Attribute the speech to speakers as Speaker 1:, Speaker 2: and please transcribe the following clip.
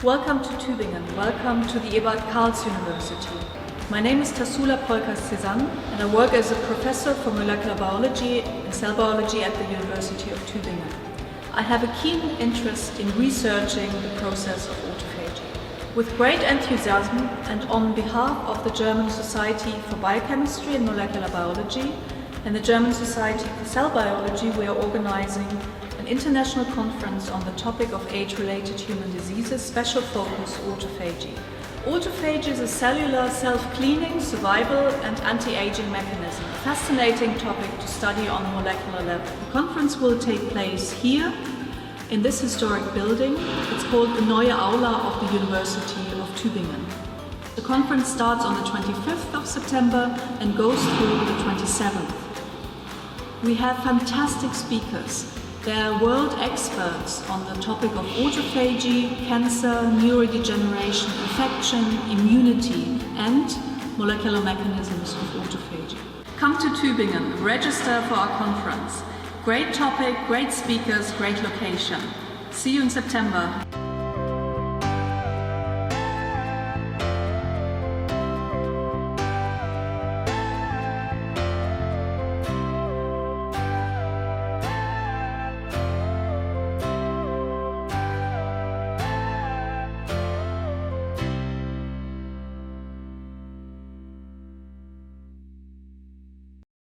Speaker 1: Welcome to Tübingen, welcome to the Eberhard Karls University. My name is Tassula Proikas-Cezanne and I work as a professor for molecular biology and cell biology at the University of Tübingen. I have a keen interest in researching the process of autophagy. With great enthusiasm and on behalf of the German Society for Biochemistry and Molecular Biology and the German Society for Cell Biology, we are organizing an international conference on the topic of age-related human diseases, special focus autophagy. Autophagy is a cellular self-cleaning, survival and anti-aging mechanism, a fascinating topic to study on a molecular level. The conference will take place here in this historic building. It's called the Neue Aula of the University of Tübingen. The conference starts on the 25th of September and goes through the 27th. We have fantastic speakers. They are world experts on the topic of autophagy, cancer, neurodegeneration, infection, immunity, and molecular mechanisms of autophagy. Come to Tübingen, register for our conference. Great topic, great speakers, great location. See you in September.